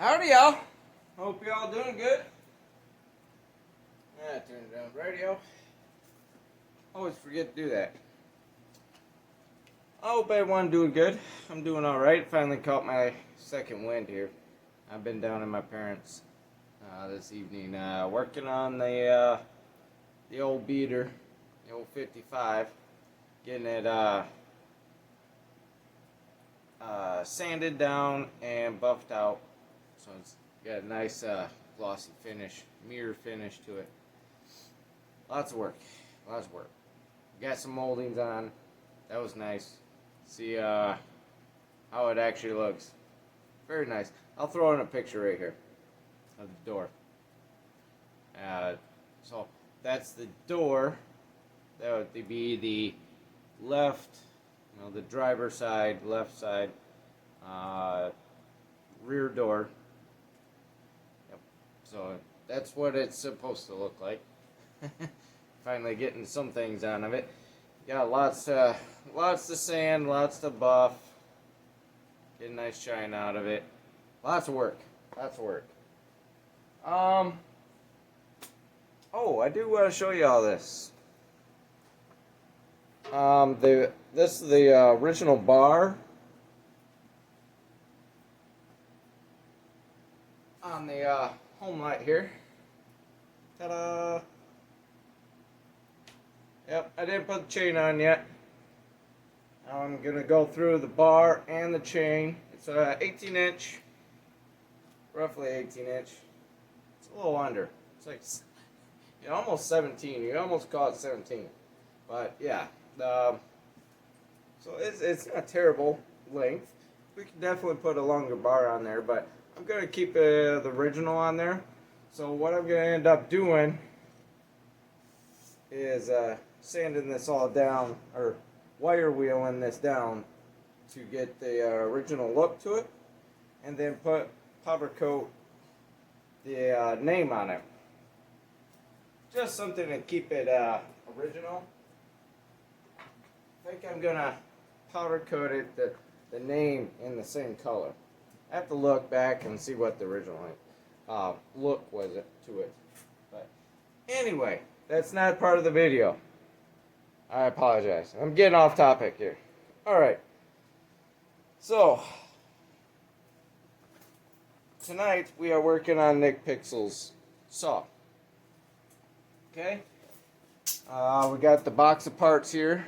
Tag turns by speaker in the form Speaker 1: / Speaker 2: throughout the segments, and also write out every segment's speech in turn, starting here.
Speaker 1: Howdy, y'all. Hope y'all doing good. Turn down the radio. Always forget to do that. I hope everyone doing good. I'm doing all right. Finally caught my second wind here. I've been down at my parents' this evening, working on the old beater, the old 55, getting it sanded down and buffed out, so it's got a nice glossy finish, mirror finish to it. Lots of work. Got some moldings on. That was nice. See how it actually looks. Very nice. I'll throw in a picture right here of the door. So that's the door. That would be the left, the driver's side, left side, rear door. Yep. So that's what it's supposed to look like. Finally getting some things out of it. Got lots to sand, lots to buff. Get a nice shine out of it. Lots of work. Oh, I do want to show you all this. This is the original bar on the home light here. Ta-da! Yep, I didn't put the chain on yet. Now I'm gonna go through the bar and the chain. It's 18 inch, roughly 18 inch. It's a little under. It's like almost 17. You almost call it 17, but yeah. So it's not terrible length. We can definitely put a longer bar on there, but I'm gonna keep the original on there. So what I'm gonna end up doing is sanding this all down, or wire wheeling this down to get the original look to it, and then put powder coat the name on it. Just something to keep it original. I think I'm gonna powder coat it the name in the same color. I have to look back and see what the original look was to it. But anyway, that's not part of the video. I apologize. I'm getting off topic here. Alright. So, tonight we are working on Nick Pixel's saw. Okay? We got the box of parts here.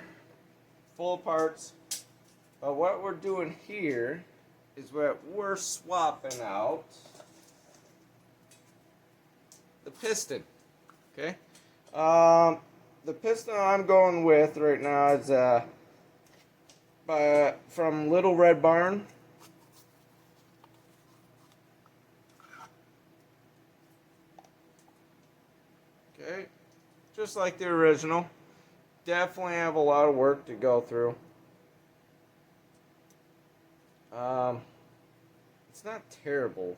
Speaker 1: Full of parts. But what we're doing here is we're swapping out the piston. Okay? The piston I'm going with right now is from Little Red Barn. Okay, just like the original. Definitely have a lot of work to go through. It's not terrible,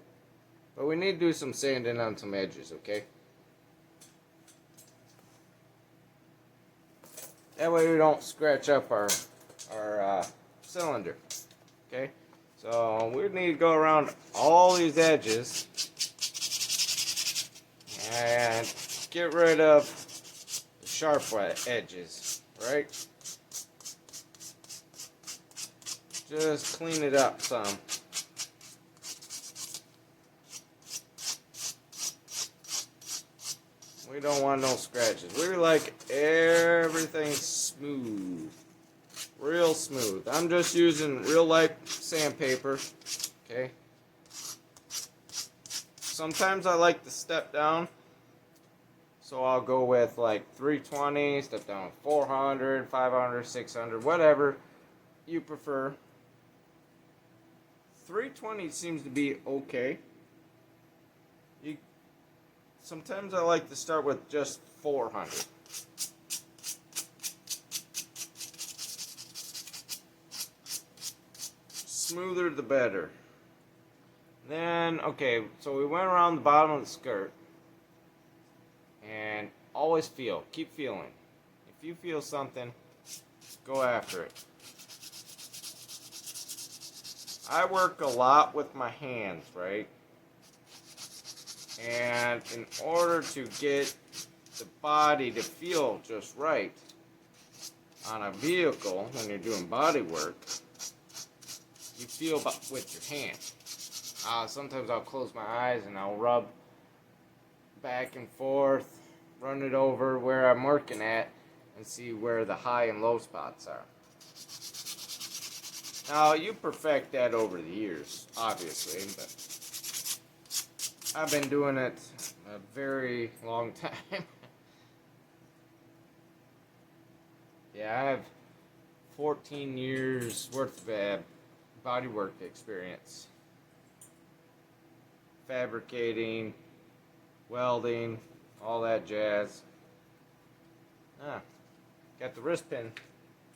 Speaker 1: but we need to do some sanding on some edges, okay? That way we don't scratch up our cylinder. Okay? So we need to go around all these edges and get rid of the sharp edges, right? Just clean it up some. We don't want no scratches. We like everything smooth. Real smooth. I'm just using real light sandpaper. Okay. Sometimes I like to step down. So I'll go with like 320, step down 400, 500, 600, whatever you prefer. 320 seems to be okay. Sometimes I like to start with just 400. Smoother the better. Then, okay, so we went around the bottom of the skirt. And always keep feeling. If you feel something, go after it. I work a lot with my hands, right? And in order to get the body to feel just right on a vehicle when you're doing body work, you feel with your hand. Sometimes I'll close my eyes and I'll rub back and forth, run it over where I'm working at, and see where the high and low spots are. Now, you perfect that over the years, obviously, but I've been doing it a very long time. Yeah, I have 14 years worth of bodywork experience. Fabricating, welding, all that jazz. Got the wrist pin.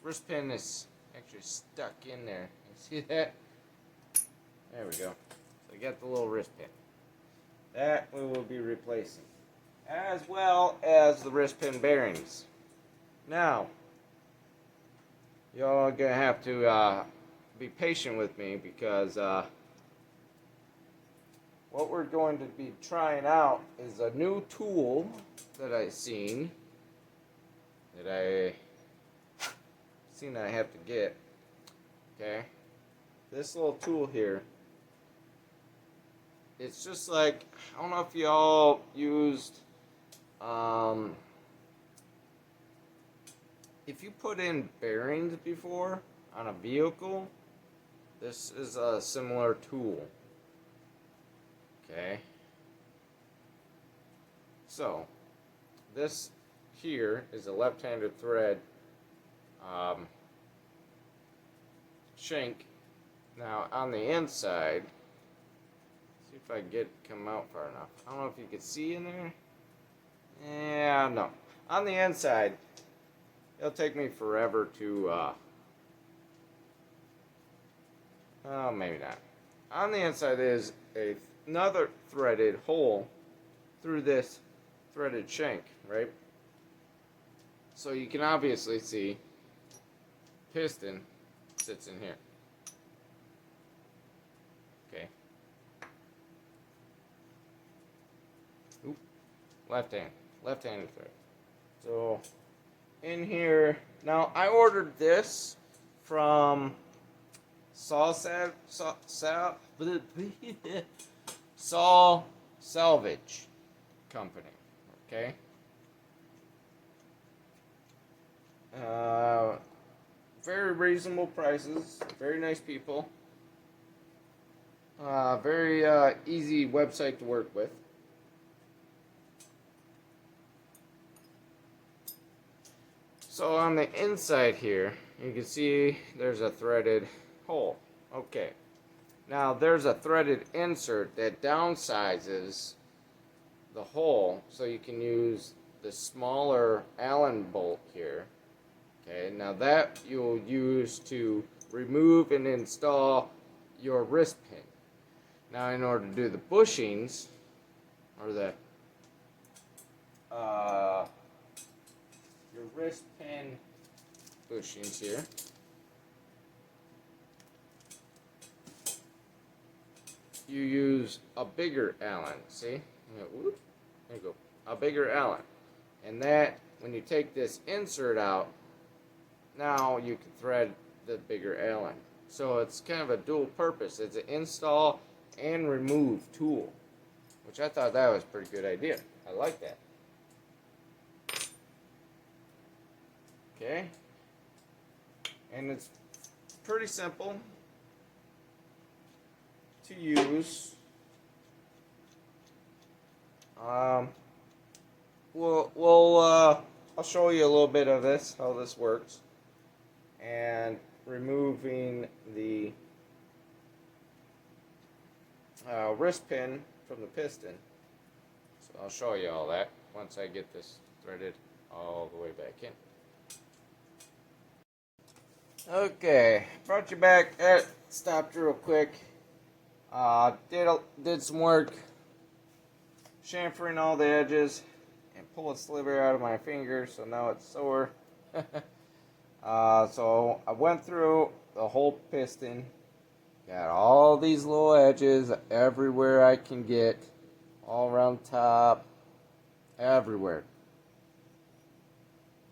Speaker 1: Wrist pin is actually stuck in there. You see that? There we go. So I got the little wrist pin. That we will be replacing, as well as the wrist pin bearings. Now, y'all are gonna have to be patient with me because what we're going to be trying out is a new tool that I have to get. Okay, this little tool here. It's just like, I don't know if y'all used, if you put in bearings before on a vehicle, this is a similar tool. Okay. So, this here is a left-handed thread shank. Now, on the inside, see if I can come out far enough. I don't know if you can see in there. Yeah, no. On the inside, it'll take me forever to, oh, maybe not. On the inside is another threaded hole through this threaded shank, right? So you can obviously see piston sits in here. Okay. Oop. Left-handed thread. So in here, now I ordered this from Saw Salvage Company. Okay. Very reasonable prices. Very nice people. Very easy website to work with. So on the inside here, you can see there's a threaded hole. Okay. Now there's a threaded insert that downsizes the hole so you can use the smaller Allen bolt here. Okay, now that you'll use to remove and install your wrist pin. Now in order to do the bushings, or the your wrist pin bushings here, you use a bigger Allen. See? Whoop, there you go. A bigger Allen. And that, when you take this insert out, now you can thread the bigger Allen. So it's kind of a dual purpose. It's an install and remove tool, which I thought that was a pretty good idea. I like that. Okay. And it's pretty simple to use. I'll show you a little bit of this, how this works, and removing the wrist pin from the piston. So I'll show you all that once I get this threaded all the way back in. Okay, brought you back. Stopped real quick. Did some work chamfering all the edges and pull a sliver out of my finger, so now it's sore. So I went through the whole piston, got all these little edges everywhere I can get, all around top, everywhere.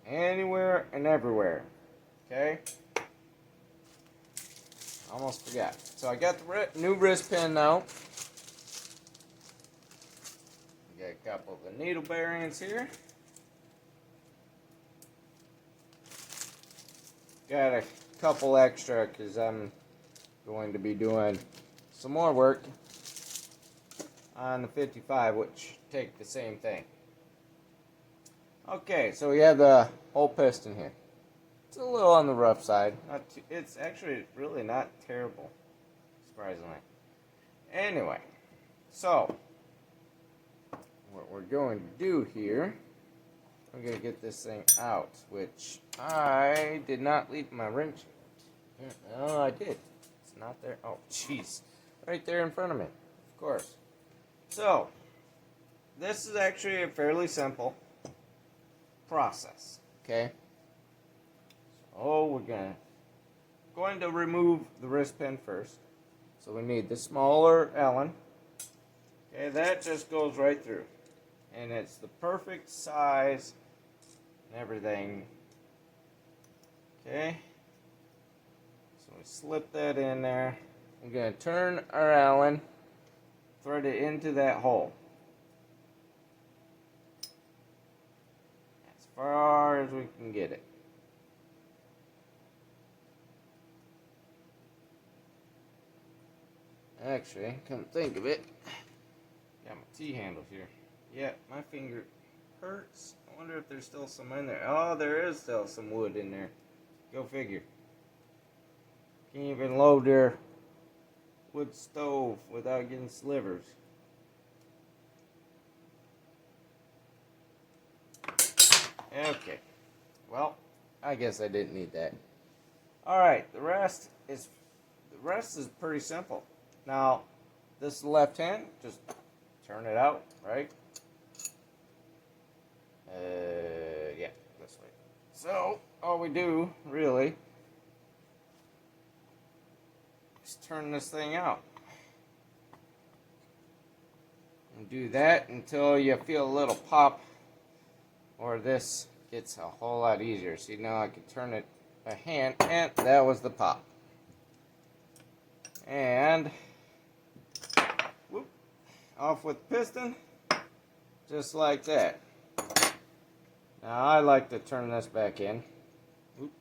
Speaker 1: Anywhere and everywhere. Okay? Almost forgot. So I got the new wrist pin now. We got a couple of the needle bearings here. Got a couple extra because I'm going to be doing some more work on the 55, which take the same thing. Okay, so we have the whole piston here. It's a little on the rough side. It's actually really not terrible, surprisingly. Anyway, so what we're going to do here, I'm going to get this thing out, which I did not leave my wrench. Oh, I did. It's not there. Oh, jeez. Right there in front of me, of course. So, this is actually a fairly simple process, okay? So we're going to remove the wrist pin first. So we need the smaller Allen. Okay, that just goes right through. And it's the perfect size and everything. Okay. So we slip that in there. We're going to turn our Allen, thread it into that hole. As far as we can get it. Actually, come think of it, got my T-handle here. Yeah, my finger hurts. I wonder if there's still some in there. Oh, there is still some wood in there. Go figure. Can't even load their wood stove without getting slivers. Okay. Well, I guess I didn't need that. Alright, the rest is pretty simple. Now, this is the left hand, just turn it out, right? Yeah, this way. So, all we do, really, is turn this thing out. And do that until you feel a little pop, or this gets a whole lot easier. See, now I can turn it a hand, and that was the pop. And whoop, off with the piston, just like that. Now I like to turn this back in. Oop,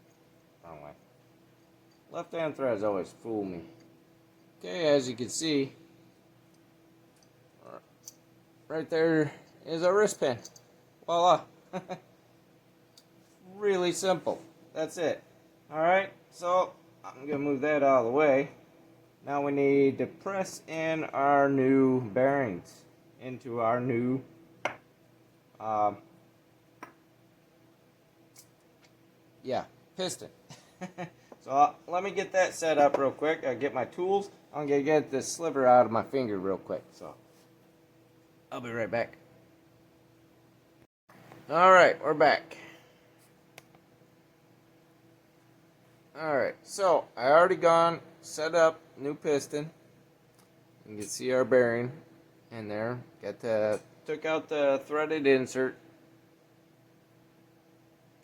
Speaker 1: wrong way. Left hand threads always fool me. Okay, as you can see, right there is our wrist pin. Voila. Really simple. That's it. Alright, so I'm going to move that out of the way. Now we need to press in our new bearings into our new piston. So let me get that set up real quick. I'll get my tools. I'm going to get this sliver out of my finger real quick. So I'll be right back. Alright, we're back. Alright, so I already set up new piston. You can see our bearing in there. Took out the threaded insert.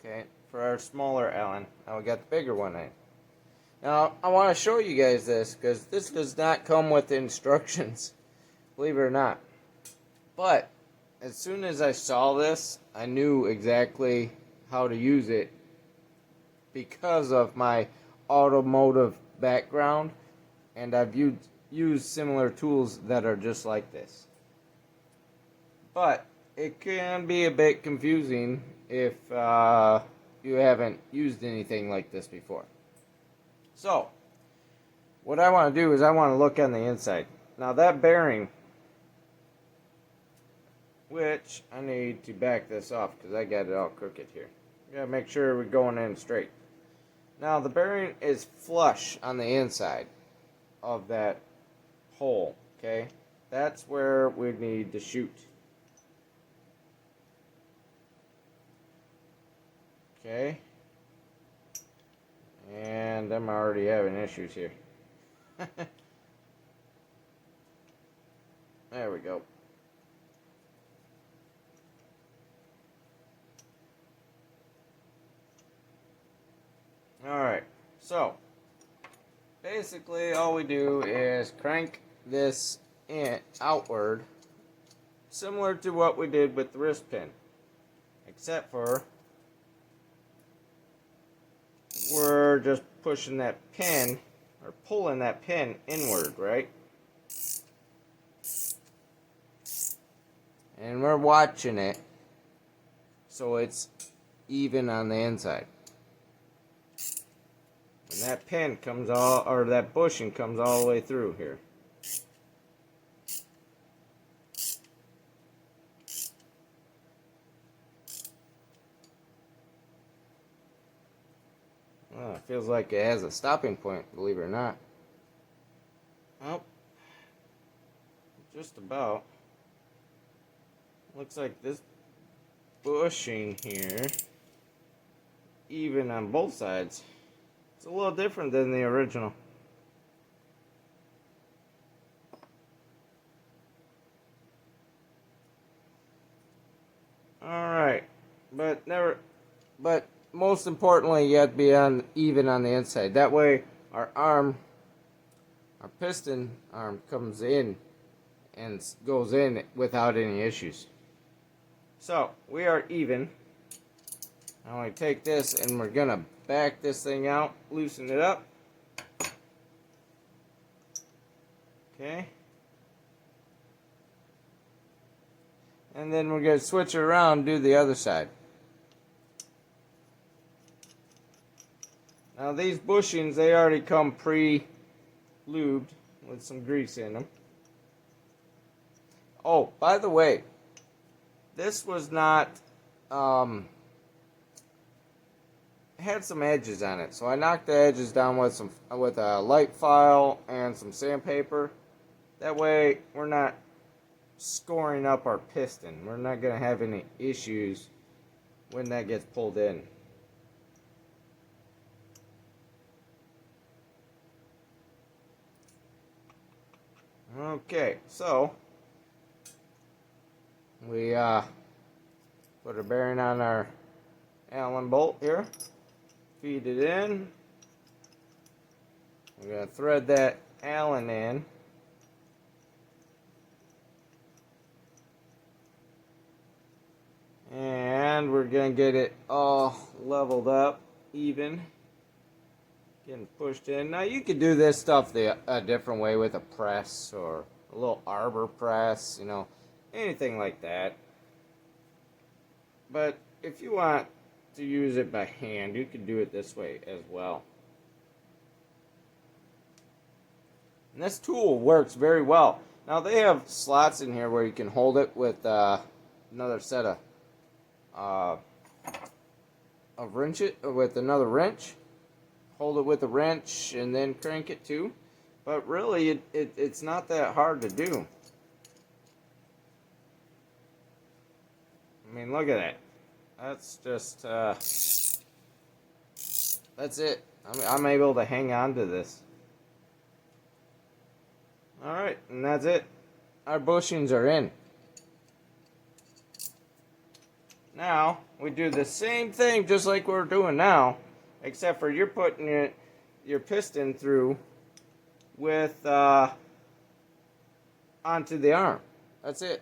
Speaker 1: Okay, for our smaller Allen. Now we got the bigger one in. Now I want to show you guys this because this does not come with instructions, believe it or not. But as soon as I saw this, I knew exactly how to use it because of my automotive background, and I've used similar tools that are just like this. But it can be a bit confusing if you haven't used anything like this before. So, what I want to do is I want to look on the inside. Now that bearing, which I need to back this off because I got it all crooked here. Gotta make sure we're going in straight. Now the bearing is flush on the inside of that hole, okay? That's where we need to shoot. Okay? And I'm already having issues here. There we go. So, basically all we do is crank this in outward, similar to what we did with the wrist pin, except for we're just pushing that pin, or pulling that pin inward, right? And we're watching it so it's even on the inside. And that pin comes all, or that bushing comes all the way through here. Well, it feels like it has a stopping point, believe it or not. Well, just about. Looks like this bushing here, even on both sides, it's a little different than the original. Alright, but most importantly, you have to be even on the inside. That way our piston arm comes in and goes in without any issues. So, we are even. Now I take this and we're gonna back this thing out, loosen it up. Okay. And then we're gonna switch it around and do the other side. Now these bushings, they already come pre-lubed with some grease in them. Oh, by the way, this was not, had some edges on it, so I knocked the edges down with a light file and some sandpaper. That way, we're not scoring up our piston. We're not going to have any issues when that gets pulled in. Okay, so we put a bearing on our Allen bolt here, feed it in. We're going to thread that Allen in. And we're going to get it all leveled up, even. Getting pushed in. Now you could do this stuff a different way with a press or a little arbor press, you know, anything like that. But if you want to use it by hand, you can do it this way as well. And this tool works very well. Now they have slots in here where you can hold it with another set of wrench it with another wrench. Hold it with a wrench and then crank it too. But really, it's not that hard to do. I mean, look at that. That's just, that's it. I'm able to hang on to this. Alright, and that's it. Our bushings are in. Now, we do the same thing just like we're doing now, except for you're putting your piston through with onto the arm. That's it.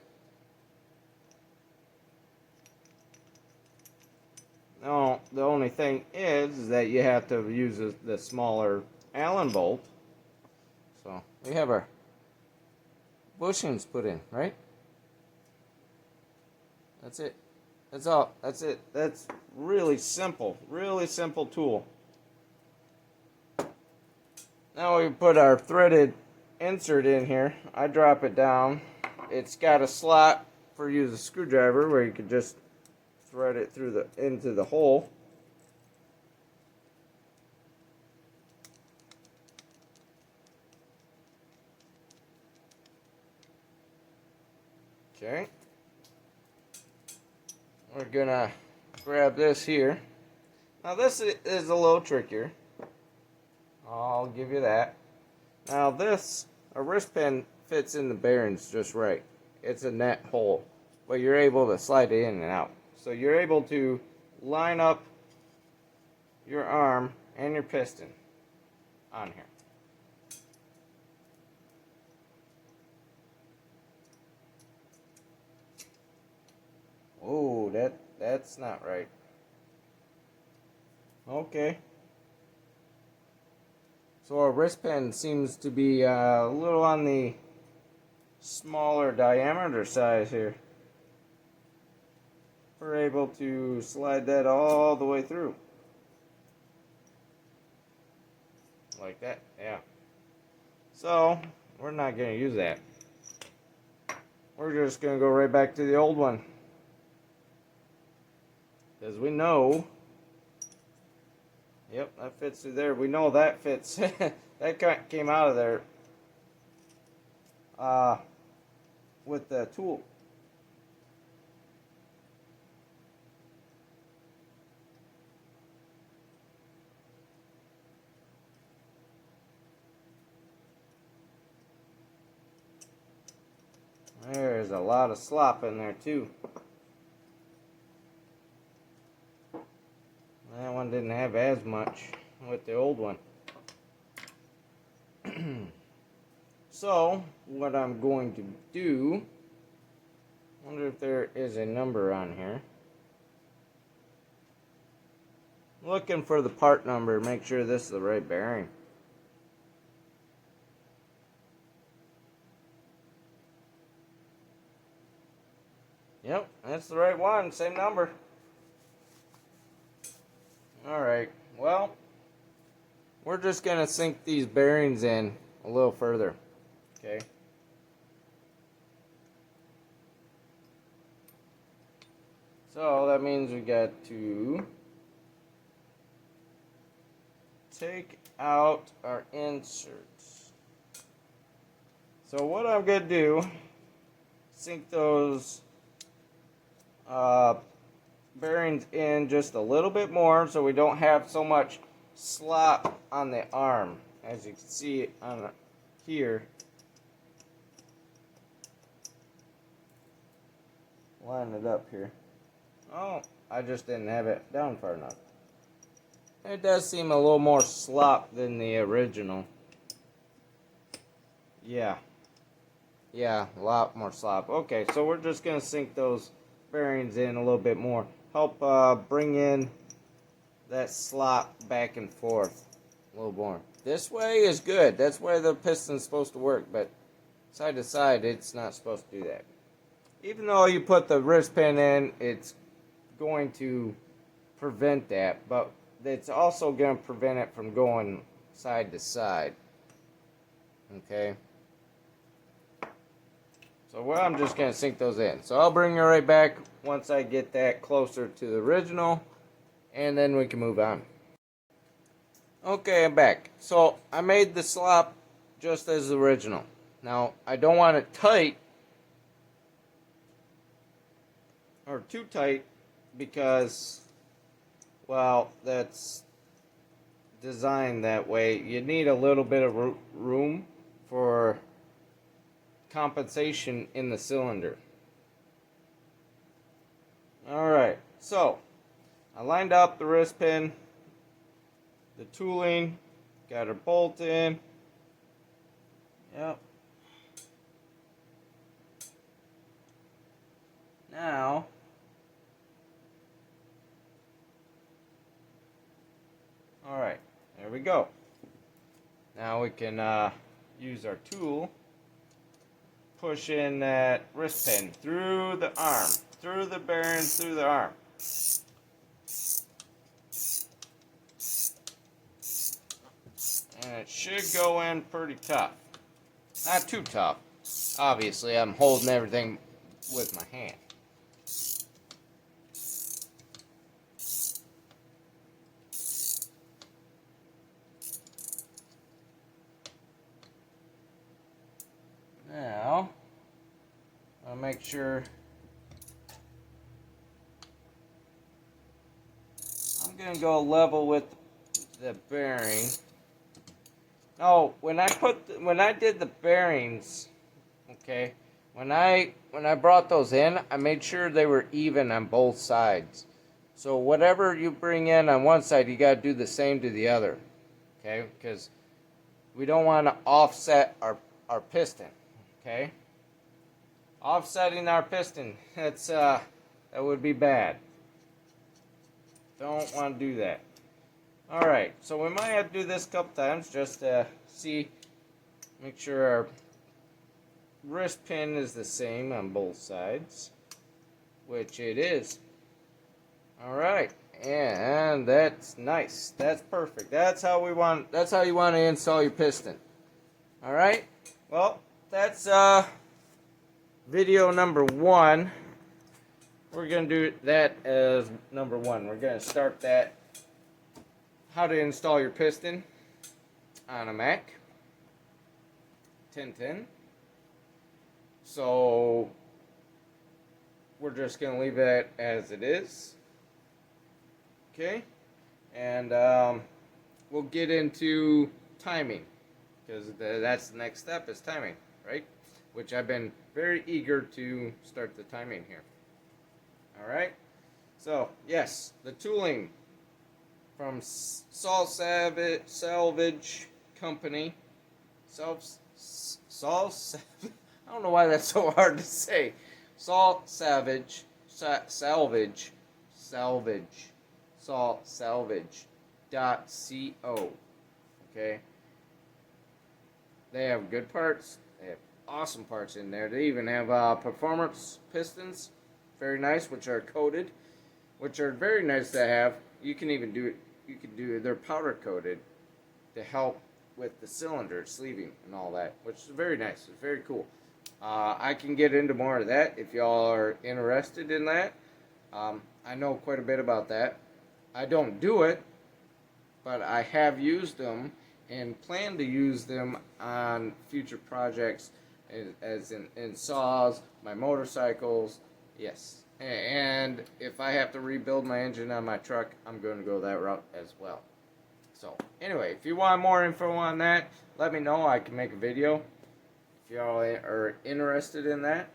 Speaker 1: Now, the only thing is that you have to use the smaller Allen bolt. So, we have our bushings put in, right? That's it. That's all. That's it. That's really simple tool. Now we put our threaded insert in here. I drop it down. It's got a slot for use a screwdriver where you could just thread it through into the hole. Okay. We're gonna grab this here. Now this is a little trickier. I'll give you that. Now this, a wrist pin fits in the bearings just right. It's a net hole, but you're able to slide it in and out. So you're able to line up your arm and your piston. on here. Oh, that's not right. Okay. So our wristband seems to be a little on the smaller diameter size here. We're able to slide that all the way through. Like that, yeah. So, we're not going to use that. We're just going to go right back to the old one. Because we know, yep, that fits through there. We know that fits. That came out of there with the tool. There's a lot of slop in there too. That one didn't have as much with the old one. So, what I'm going to do, I wonder if there is a number on here. Looking for the part number, make sure this is the right bearing. Yep, that's the right one, same number. Alright, well, we're just going to sink these bearings in a little further, okay? So that means we got to take out our inserts. So what I'm going to do, sink those bearings in just a little bit more so we don't have so much slop on the arm, as you can see on here. Line it up here. Oh, I just didn't have it down far enough. It does seem a little more slop than the original. Yeah, a lot more slop. Okay, so we're just going to sink those bearings in a little bit more. Help bring in that slop back and forth a little more. This way is good. That's where the piston's supposed to work, but side to side, it's not supposed to do that. Even though you put the wrist pin in, it's going to prevent that, but it's also going to prevent it from going side to side. Okay? So well, I'm just going to sink those in. So I'll bring you right back once I get that closer to the original, and then we can move on. Okay, I'm back. So I made the slop just as the original. Now, I don't want it tight, or too tight, because, well, that's designed that way. You need a little bit of room for compensation in the cylinder. Alright, so I lined up the wrist pin, the tooling, got her bolt in. Yep. Now, alright, there we go. Now we can use our tool, push in that wrist pin through the arm, through the bearings, through the arm. And it should go in pretty tough. Not too tough. Obviously, I'm holding everything with my hand. Now, I'll make sure I'm going to go level with the bearing. Oh, when I did the bearings, okay, when I brought those in, I made sure they were even on both sides. So whatever you bring in on one side, you got to do the same to the other, okay? Because we don't want to offset our piston. Okay, offsetting our piston, that would be bad. Don't want to do that. All right, so we might have to do this a couple times just to see, make sure our wrist pin is the same on both sides, which it is. All right, and that's nice. That's perfect. That's how you want to install your piston. All right. Well, that's video number 1. We're gonna do that as number 1. We're gonna start that. How to install your piston on a Mac 1010. So we're just gonna leave that as it is. Okay, and we'll get into timing, because that's the next step, is timing, right? Which I've been very eager to start the timing here. All right, so yes, the tooling from Saul Salvage Company. I don't know why that's so hard to say. Saul Salvage. saltsalvage.co. Okay, they have good parts. They have awesome parts in there. They even have performance pistons, very nice, which are coated, which are very nice to have. You can even do it. You can do it. They're powder coated to help with the cylinder sleeving and all that, which is very nice. It's very cool. I can get into more of that if y'all are interested in that. I know quite a bit about that. I don't do it, but I have used them and plan to use them on future projects, as in saws, my motorcycles, yes. And if I have to rebuild my engine on my truck, I'm going to go that route as well. So anyway, if you want more info on that, let me know. I can make a video if y'all are interested in that.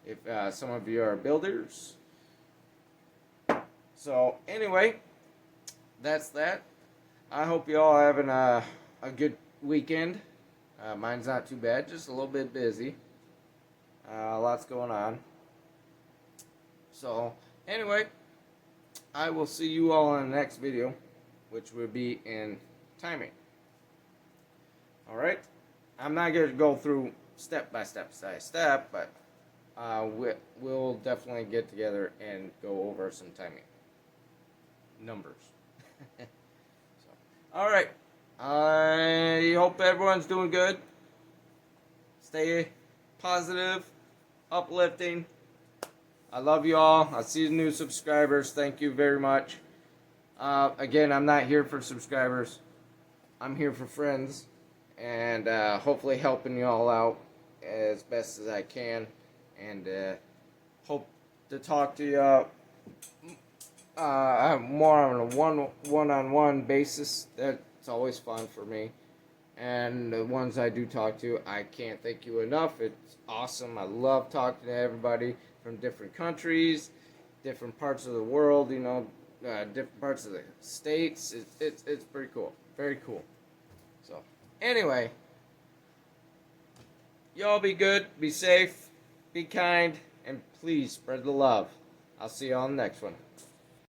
Speaker 1: If some of you are builders. So anyway, that's that. I hope you all having a good weekend. Mine's not too bad, just a little bit busy. Lots going on. So anyway, I will see you all in the next video, which will be in timing. All right. I'm not going to go through step by step, but we'll definitely get together and go over some timing numbers. So, all right. I hope everyone's doing good. Stay positive, uplifting. I love you all. I see the new subscribers. Thank you very much. Again, I'm not here for subscribers. I'm here for friends, and hopefully helping you all out as best as I can, and hope to talk to you more on a one-on-one basis. That's always fun for me. And the ones I do talk to, I can't thank you enough. It's awesome. I love talking to everybody from different countries, different parts of the world, you know, different parts of the states. It's pretty cool. Very cool. So, anyway, y'all be good, be safe, be kind, and please spread the love. I'll see you on the next one.